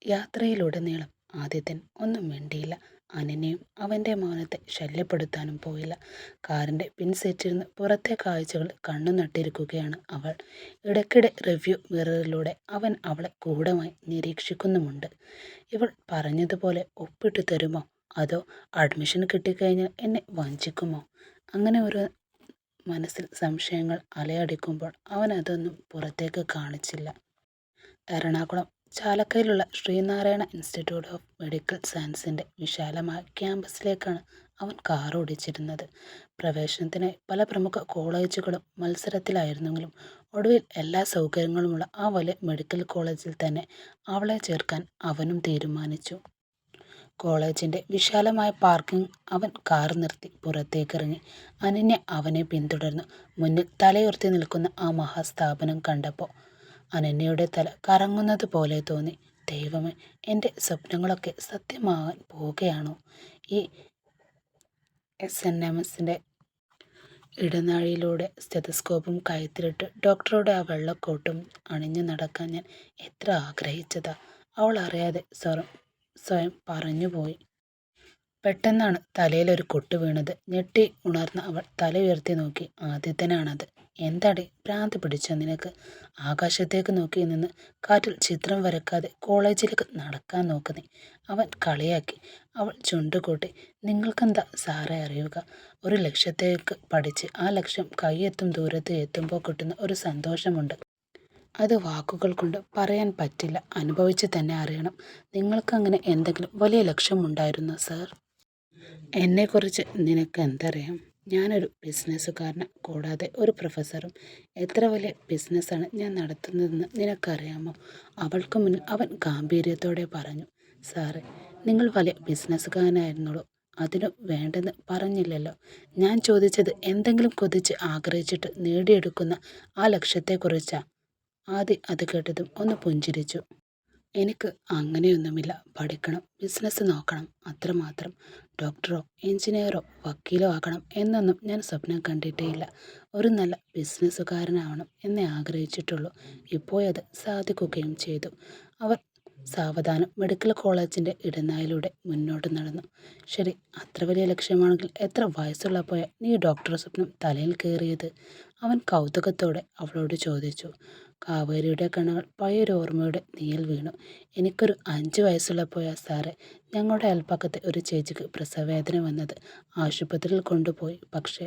യാത്രയിലുടനീളം ആദിത്യൻ ഒന്നും മിണ്ടിയില്ല. അനന്യയും അവൻ്റെ മൗനത്തെ ശല്യപ്പെടുത്താനും പോയില്ല. കാറിൻ്റെ പിൻസീറ്റിരുന്ന് പുറത്തെ കാഴ്ചകൾ കണ്ണു നട്ടിരിക്കുകയാണ് അവൾ. ഇടയ്ക്കിടെ റിവ്യൂ മിററിലൂടെ അവൻ അവളെ ഗൂഢമായി നിരീക്ഷിക്കുന്നുമുണ്ട്. ഇവൾ പറഞ്ഞതുപോലെ ഒപ്പിട്ട് തരുമോ, അതോ അഡ്മിഷൻ കിട്ടിക്കഴിഞ്ഞാൽ എന്നെ വഞ്ചിക്കുമോ? അങ്ങനെ ഒരു മനസ്സിൽ സംശയങ്ങൾ അലയടിക്കുമ്പോൾ അവൻ അതൊന്നും പുറത്തേക്ക് കാണിച്ചില്ല. എറണാകുളം ചാലക്കയിലുള്ള ശ്രീനാരായണ ഇൻസ്റ്റിറ്റ്യൂട്ട് ഓഫ് മെഡിക്കൽ സയൻസിൻ്റെ വിശാലമായ ക്യാമ്പസിലേക്കാണ് അവൻ കാറോടിച്ചിരുന്നത്. പ്രവേശനത്തിനായി പല പ്രമുഖ കോളേജുകളും മത്സരത്തിലായിരുന്നെങ്കിലും ഒടുവിൽ എല്ലാ സൗകര്യങ്ങളുമുള്ള ആ വലിയ മെഡിക്കൽ കോളേജിൽ തന്നെ അവളെ ചേർക്കാൻ അവനും തീരുമാനിച്ചു. കോളേജിൻ്റെ വിശാലമായ പാർക്കിംഗ് അവൻ കാർ നിർത്തി പുറത്തേക്കിറങ്ങി. അനന്യ അവനെ പിന്തുടർന്നു. മുന്നിൽ തലയുയർത്തി നിൽക്കുന്ന ആ മഹാസ്ഥാപനം കണ്ടപ്പോൾ അനന്യയുടെ തല കറങ്ങുന്നത് പോലെ തോന്നി. ദൈവമേ, എൻ്റെ സ്വപ്നങ്ങളൊക്കെ സത്യമാകാൻ പോവുകയാണോ? ഈ SNMസിൻ്റെ ഇടനാഴിയിലൂടെ സ്റ്റെതസ്കോപ്പും കഴുത്തിലിട്ട് ഡോക്ടറുടെ ആ വെള്ളക്കോട്ടും അണിഞ്ഞു നടക്കാൻ ഞാൻ എത്ര ആഗ്രഹിച്ചതാ, അവൾ അറിയാതെ സ്വയം പറഞ്ഞുപോയി. പെട്ടെന്നാണ് തലയിലൊരു കൊട്ട് വീണത്. ഞെട്ടി ഉണർന്ന അവൾ തല ഉയർത്തി നോക്കി. ആദിത്യനാണത്. എന്താടി, ഭ്രാന്ത് പിടിച്ചോ നിനക്ക്? ആകാശത്തേക്ക് നോക്കി നിന്ന് കാറ്റിൽ ചിത്രം വരക്കാതെ കോളേജിലേക്ക് നടക്കാൻ നോക്കുന്നേ, അവൻ കളിയാക്കി. അവൾ ചുണ്ടുകൂട്ടി. നിങ്ങൾക്കെന്താ സാറേ അറിയുക? ഒരു ലക്ഷ്യത്തേക്ക് പഠിച്ച് ആ ലക്ഷ്യം കൈയെത്തും ദൂരത്ത് എത്തുമ്പോൾ കിട്ടുന്ന ഒരു സന്തോഷമുണ്ട്. അത് വാക്കുകൾ കൊണ്ട് പറയാൻ പറ്റില്ല, അനുഭവിച്ച് തന്നെ അറിയണം. നിങ്ങൾക്കങ്ങനെ എന്തെങ്കിലും വലിയ ലക്ഷ്യമുണ്ടായിരുന്നോ സാർ? എന്നെക്കുറിച്ച് നിനക്ക് എന്തറിയാം? ഞാനൊരു ബിസിനസ്സുകാരനാണ്, കൂടാതെ ഒരു പ്രൊഫസറും. എത്ര വലിയ ബിസിനസ്സാണ് ഞാൻ നടത്തുന്നതെന്ന് നിനക്കറിയാമോ? അവൾക്ക് മുന്നിൽ അവൻ ഗാംഭീര്യത്തോടെ പറഞ്ഞു. സാറേ, നിങ്ങൾ വലിയ ബിസിനസ്സുകാരനായിരുന്നുള്ളൂ, അതിനു വേണ്ടെന്ന് പറഞ്ഞില്ലല്ലോ. ഞാൻ ചോദിച്ചത് എന്തെങ്കിലും കൊതിച്ച് ആഗ്രഹിച്ചിട്ട് നേടിയെടുക്കുന്ന ആ ലക്ഷ്യത്തെക്കുറിച്ചാ. ആദി അത് കേട്ടതും ഒന്ന് പുഞ്ചിരിച്ചു. എനിക്ക് അങ്ങനെയൊന്നുമില്ല. പഠിക്കണം, ബിസിനസ് നോക്കണം, അത്രമാത്രം. ഡോക്ടറോ എഞ്ചിനീയറോ വക്കീലോ ആകണം എന്നൊന്നും ഞാൻ സ്വപ്നം കണ്ടിട്ടേയില്ല. ഒരു നല്ല ബിസിനസ്സുകാരനാവണം എന്നേ ആഗ്രഹിച്ചിട്ടുള്ളൂ. ഇപ്പോഴത് സാധിക്കുകയും ചെയ്തു. അവർ സാവധാനം മെഡിക്കൽ കോളേജിൻ്റെ ഇടനാഴിയിലൂടെ മുന്നോട്ട് നടന്നു. ശരി, അത്ര വലിയ ലക്ഷ്യമാണെങ്കിൽ എത്ര വയസ്സുള്ളപ്പോഴാണ് നീ ഡോക്ടർ സ്വപ്നം തലയിൽ കയറിയത്? അവൻ കൗതുകത്തോടെ അവളോട് ചോദിച്ചു. കാവേരിയുടെ കണ്ണുകൾ പഴയൊരു ഓർമ്മയുടെ നീയിൽ വീണു. എനിക്കൊരു 5 വയസ്സുള്ളപ്പോഴാണ് സാറേ ഞങ്ങളുടെ അയൽപ്പക്കത്തെ ഒരു ചേച്ചിക്ക് പ്രസവവേദന വന്നത്. ആശുപത്രിയിൽ കൊണ്ടുപോയി. പക്ഷേ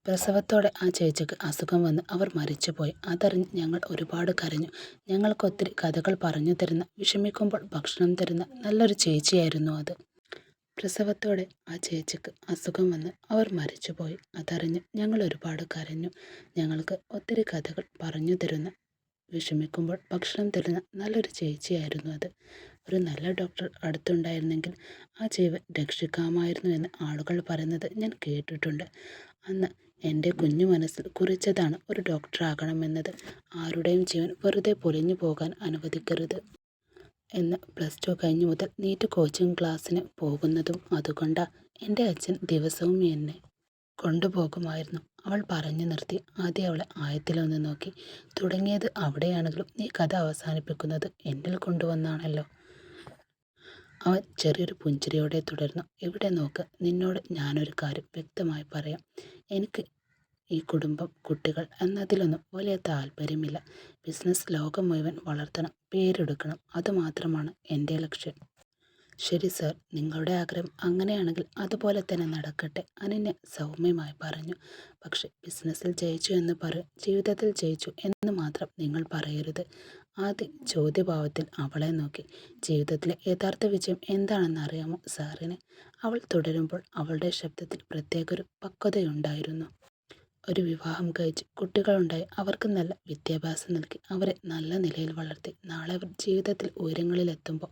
പ്രസവത്തോടെ ആ ചേച്ചിക്ക് അസുഖം വന്ന് അവർ മരിച്ചുപോയി. അതറിഞ്ഞ് ഞങ്ങൾ ഒരുപാട് കരഞ്ഞു. ഞങ്ങൾക്ക് ഒത്തിരി കഥകൾ പറഞ്ഞു തരുന്ന, വിഷമിക്കുമ്പോൾ ഭക്ഷണം തരുന്ന നല്ലൊരു ചേച്ചിയായിരുന്നു അത്. പ്രസവത്തോടെ ആ ചേച്ചിക്ക് അസുഖം വന്ന് അവർ മരിച്ചുപോയി. അതറിഞ്ഞ് ഞങ്ങൾ ഒരുപാട് കരഞ്ഞു. ഞങ്ങൾക്ക് ഒത്തിരി കഥകൾ പറഞ്ഞു തരുന്ന, വിഷമിക്കുമ്പോൾ ഭക്ഷണം തരുന്ന നല്ലൊരു ചേച്ചിയായിരുന്നു അത്. ഒരു നല്ല ഡോക്ടർ അടുത്തുണ്ടായിരുന്നെങ്കിൽ ആ ജീവൻ രക്ഷിക്കാമായിരുന്നു എന്ന് ആളുകൾ പറയുന്നത് ഞാൻ കേട്ടിട്ടുണ്ട്. അന്ന് എൻ്റെ കുഞ്ഞു മനസ്സിൽ കുറിച്ചതാണ് ഒരു ഡോക്ടറാകണമെന്നത്. ആരുടെയും ജീവൻ വെറുതെ പൊലിഞ്ഞു പോകാൻ അനുവദിക്കരുത് എന്ന്. +2 കഴിഞ്ഞു മുതൽ നീറ്റ് കോച്ചിങ് ക്ലാസ്സിന് പോകുന്നതും അതുകൊണ്ടാ. എൻ്റെ അച്ഛൻ ദിവസവും എന്നെ കൊണ്ടുപോകുമായിരുന്നു. അവൾ പറഞ്ഞു നിർത്തി. ആദ്യം അവളെ ആയത്തിലൊന്ന് നോക്കി. തുടങ്ങിയത് അവിടെയാണെങ്കിലും നീ കഥ അവസാനിപ്പിക്കുന്നത് എന്നിൽ കൊണ്ടുവന്നാണല്ലോ. അവൻ ചെറിയൊരു പുഞ്ചിരിയോടെ തുടർന്നു. ഇവിടെ നോക്ക്, നിന്നോട് ഞാനൊരു കാര്യം വ്യക്തമായി പറയാം. എനിക്ക് ഈ കുടുംബം, കുട്ടികൾ എന്നതിലൊന്നും വലിയ താല്പര്യമില്ല. ബിസിനസ് ലോകം മുഴുവൻ വളർത്തണം, പേരെടുക്കണം, അതുമാത്രമാണ് എൻ്റെ ലക്ഷ്യം. ശരി സർ, നിങ്ങളുടെ ആഗ്രഹം അങ്ങനെയാണെങ്കിൽ അതുപോലെ തന്നെ നടക്കട്ടെ, അനന്യ സൗമ്യമായി പറഞ്ഞു. പക്ഷെ ബിസിനസ്സിൽ ജയിച്ചു എന്ന് പറയും, ജീവിതത്തിൽ ജയിച്ചു എന്ന് മാത്രം നിങ്ങൾ പറയരുത്. ആദ്യ ചോദ്യഭാവത്തിൽ അവളെ നോക്കി. ജീവിതത്തിലെ യഥാർത്ഥ വിജയം എന്താണെന്ന് അറിയാമോ സാറിന്? അവൾ തുടരുമ്പോൾ അവളുടെ ശബ്ദത്തിൽ പ്രത്യേക ഒരു പക്വതയുണ്ടായിരുന്നു. ഒരു വിവാഹം കഴിച്ച് കുട്ടികളുണ്ടായി അവർക്ക് നല്ല വിദ്യാഭ്യാസം നൽകി അവരെ നല്ല നിലയിൽ വളർത്തി നാളെ അവർ ജീവിതത്തിൽ ഉയരങ്ങളിലെത്തുമ്പോൾ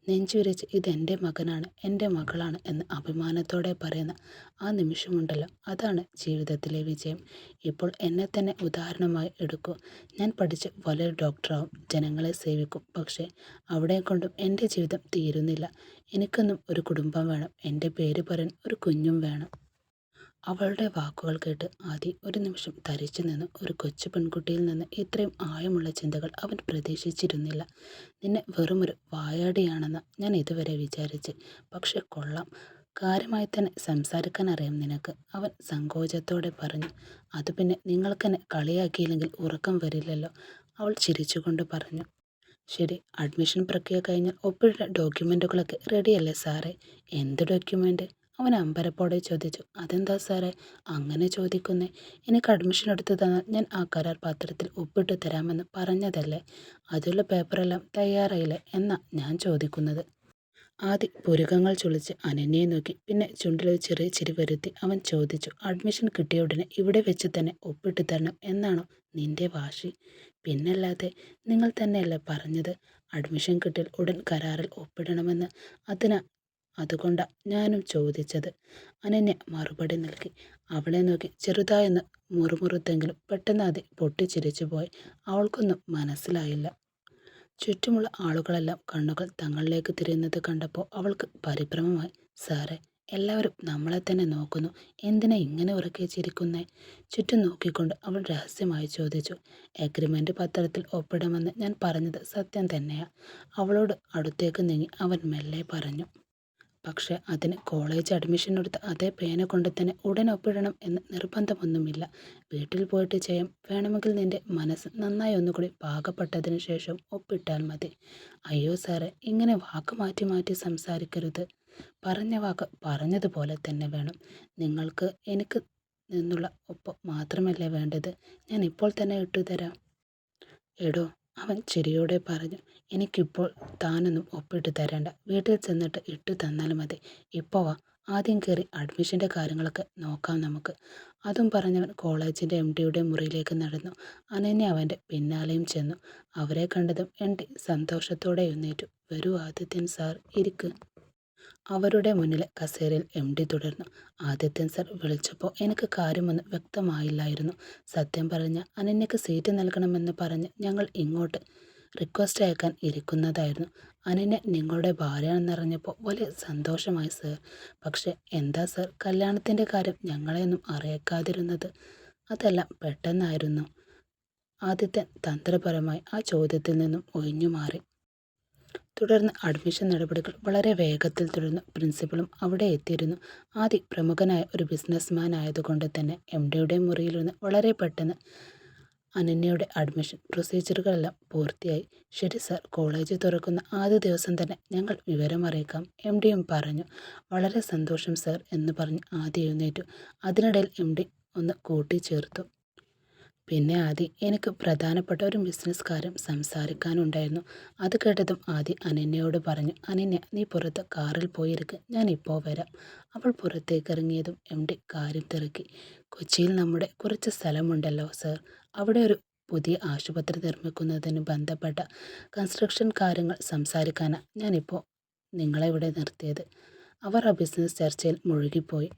നെഞ്ചുവിരിച്ച് ഇതെൻ്റെ മകനാണ്, എൻ്റെ മകളാണ് എന്ന് അഭിമാനത്തോടെ പറയുന്ന ആ നിമിഷമുണ്ടല്ലോ, അതാണ് ജീവിതത്തിലെ വിജയം. ഇപ്പോൾ എന്നെ തന്നെ ഉദാഹരണമായി എടുക്കൂ. ഞാൻ പഠിച്ച് വലിയൊരു ഡോക്ടറാവും, ജനങ്ങളെ സേവിക്കും. പക്ഷേ അവിടെ കൊണ്ടും എൻ്റെ ജീവിതം തീരുന്നില്ല. എനിക്കൊന്നും ഒരു കുടുംബം വേണം, എൻ്റെ പേര് പറയാൻ ഒരു കുഞ്ഞും വേണം. അവളുടെ വാക്കുകൾ കേട്ട് ആദി ഒരു നിമിഷം തരിച്ചു നിന്നു. ഒരു കൊച്ചു പെൺകുട്ടിയിൽ നിന്ന് ഇത്രയും ആഴമുള്ള ചിന്തകൾ അവൻ പ്രതീക്ഷിച്ചിരുന്നില്ല. നിന്നെ വെറുമൊരു വായാടിയാണെന്ന് ഞാൻ ഇതുവരെ വിചാരിച്ച്. പക്ഷെ കൊള്ളാം, കാര്യമായി തന്നെ സംസാരിക്കാൻ അറിയാം നിനക്ക്, അവൻ സങ്കോചത്തോടെ പറഞ്ഞു. അത് പിന്നെ നിങ്ങൾക്കെന്നെ കളിയാക്കിയില്ലെങ്കിൽ ഉറക്കം വരില്ലല്ലോ, അവൾ ചിരിച്ചുകൊണ്ട് പറഞ്ഞു. ശരി, അഡ്മിഷൻ പ്രക്രിയ കഴിഞ്ഞാൽ ഒപ്പിട്ട ഡോക്യുമെൻറ്റുകളൊക്കെ റെഡിയല്ലേ സാറേ? എന്ത് ഡോക്യുമെൻ്റ്? അവൻ അമ്പരപ്പോടെ ചോദിച്ചു. അതെന്താ സാറേ അങ്ങനെ ചോദിക്കുന്നേ? എനിക്ക് അഡ്മിഷൻ എടുത്തു തന്നാൽ ഞാൻ ആ കരാർ പത്രത്തിൽ ഒപ്പിട്ട് തരാമെന്ന് പറഞ്ഞതല്ലേ? അതിലുള്ള പേപ്പറെല്ലാം തയ്യാറായില്ലേ എന്നാ ഞാൻ ചോദിക്കുന്നത്. ആദ്യം പുരുകങ്ങൾ ചുളിച്ച് അനന്യയെ നോക്കി. പിന്നെ ചുണ്ടിലൊരു ചെറിയ ചിരി വരുത്തി അവൻ ചോദിച്ചു. അഡ്മിഷൻ കിട്ടിയ ഉടനെ ഇവിടെ വെച്ച് തന്നെ ഒപ്പിട്ട് തരണം എന്നാണോ നിന്റെ വാശി? പിന്നല്ലാതെ, നിങ്ങൾ തന്നെയല്ലേ പറഞ്ഞത് അഡ്മിഷൻ കിട്ടിയാൽ ഉടൻ കരാറിൽ ഒപ്പിടണമെന്ന്? അതുകൊണ്ടാ ഞാനും ചോദിച്ചത്, അനന്യ മറുപടി നൽകി. അവളെ നോക്കി ചെറുതായെന്ന് മുറുമുറുത്തെങ്കിലും പെട്ടെന്ന് അത് പൊട്ടിച്ചിരിച്ചു പോയി. അവൾക്കൊന്നും മനസ്സിലായില്ല. ചുറ്റുമുള്ള ആളുകളെല്ലാം കണ്ണുകൾ തങ്ങളിലേക്ക് തിരിയുന്നത് കണ്ടപ്പോൾ അവൾക്ക് പരിഭ്രമമായി. സാറേ, എല്ലാവരും നമ്മളെ തന്നെ നോക്കുന്നു, എന്തിനാ ഇങ്ങനെ ഉറക്കെ ചിരിക്കുന്നേ? ചുറ്റും നോക്കിക്കൊണ്ട് അവൾ രഹസ്യമായി ചോദിച്ചു. എഗ്രിമെൻ്റ് പത്രത്തിൽ ഒപ്പിടുമെന്ന് ഞാൻ പറഞ്ഞത് സത്യം തന്നെയാ, അവളോട് അടുത്തേക്ക് നീങ്ങി അവൻ മെല്ലെ പറഞ്ഞു. പക്ഷെ അതിന് കോളേജ് അഡ്മിഷൻ എടുത്ത അതേ പേന കൊണ്ട് തന്നെ ഉടൻ ഒപ്പിടണം എന്ന് നിർബന്ധമൊന്നുമില്ല. വീട്ടിൽ പോയിട്ട് ചെയ്യാം. വേണമെങ്കിൽ നിന്റെ മനസ്സ് നന്നായി ഒന്നുകൂടി പാകപ്പെട്ടതിന് ശേഷം ഒപ്പിട്ടാൽ മതി. അയ്യോ സാറേ, ഇങ്ങനെ വാക്ക് മാറ്റി മാറ്റി സംസാരിക്കരുത്. പറഞ്ഞ വാക്ക് പറഞ്ഞതുപോലെ തന്നെ വേണം. നിങ്ങൾക്ക് എനിക്ക് നിന്നുള്ള ഒപ്പ് മാത്രമല്ലേ വേണ്ടത്? ഞാൻ ഇപ്പോൾ തന്നെ ഇട്ടുതരാം. എടോ, അവൻ ചിരിയോടെ പറഞ്ഞു. എനിക്കിപ്പോൾ താനൊന്നും ഒപ്പിട്ട് തരേണ്ട, വീട്ടിൽ ചെന്നിട്ട് ഇട്ടു തന്നാൽ മതി. ഇപ്പോൾ വാ, ആദ്യം കയറി അഡ്മിഷൻ്റെ കാര്യങ്ങളൊക്കെ നോക്കാം നമുക്ക്. അതും പറഞ്ഞവൻ കോളേജിൻ്റെ MDയുടെ മുറിയിലേക്ക് നടന്നു. അനന്യ അവൻ്റെ പിന്നാലെയും ചെന്നു. അവരെ കണ്ടതും MD സന്തോഷത്തോടെ എഴുന്നേറ്റു. വരൂ ആദിത്യൻ സാർ, ഇരിക്ക്. അവരുടെ മുന്നിലെ കസേരയിൽ MD തുടർന്നു. ആദിത്യൻ സർ വിളിച്ചപ്പോൾ എനിക്ക് കാര്യമൊന്നും വ്യക്തമായില്ലായിരുന്നു. സത്യം പറഞ്ഞ അനന്യക്ക് സീറ്റ് നൽകണമെന്ന് പറഞ്ഞ് ഞങ്ങൾ ഇങ്ങോട്ട് റിക്വസ്റ്റ് അയക്കാൻ ഇരിക്കുന്നതായിരുന്നു. അനന്യ നിങ്ങളുടെ ഭാര്യയാണെന്നറിഞ്ഞപ്പോൾ വലിയ സന്തോഷമായി സർ. പക്ഷേ എന്താ സർ കല്യാണത്തിൻ്റെ കാര്യം ഞങ്ങളെയൊന്നും അറിയിക്കാതിരുന്നത്? അതെല്ലാം പെട്ടെന്നായിരുന്നു. ആദിത്യൻ തന്ത്രപരമായി ആ ചോദ്യത്തിൽ നിന്നും ഒഴിഞ്ഞു മാറി. തുടർന്ന് അഡ്മിഷൻ നടപടികൾ വളരെ വേഗത്തിൽ തുടർന്നു. പ്രിൻസിപ്പലും അവിടെ എത്തിയിരുന്നു. പ്രമുഖനായ ഒരു ബിസിനസ്മാൻ ആയതുകൊണ്ട് തന്നെ MDയുടെ മുറിയിലിരുന്ന് വളരെ പെട്ടെന്ന് അനന്യയുടെ അഡ്മിഷൻ പ്രൊസീജിയറുകളെല്ലാം പൂർത്തിയായി. ശരി സർ, കോളേജ് തുറക്കുന്ന ആദ്യ ദിവസം തന്നെ ഞങ്ങൾ വിവരമറിയിക്കാം, MDയും പറഞ്ഞു. വളരെ സന്തോഷം സർ എന്ന് പറഞ്ഞ് ആദ്യം എഴുന്നേറ്റു. അതിനിടയിൽ MD ഒന്ന് കൂട്ടിച്ചേർത്തു. പിന്നെ എനിക്ക് പ്രധാനപ്പെട്ട ഒരു ബിസിനസ് കാര്യം സംസാരിക്കാനുണ്ടായിരുന്നു. അത് കേട്ടതും അനന്യയോട് പറഞ്ഞു. അനന്യ, നീ പുറത്ത് കാറിൽ പോയിരിക്ക്, ഞാൻ ഇപ്പോൾ വരാം. അവൾ പുറത്തേക്ക് ഇറങ്ങിയതും MD കാര്യം തിരക്കി. കൊച്ചിയിൽ നമ്മുടെ കുറച്ച് സ്ഥലമുണ്ടല്ലോ സർ, അവിടെ ഒരു പുതിയ ആശുപത്രി നിർമ്മിക്കുന്നതിന് ബന്ധപ്പെട്ട കൺസ്ട്രക്ഷൻ കാര്യങ്ങൾ സംസാരിക്കാനാണ് ഞാനിപ്പോൾ നിങ്ങളെ ഇവിടെ നിർത്തിയത്. അവർ ആ ബിസിനസ് ചർച്ചയിൽ മുഴുകിപ്പോയി.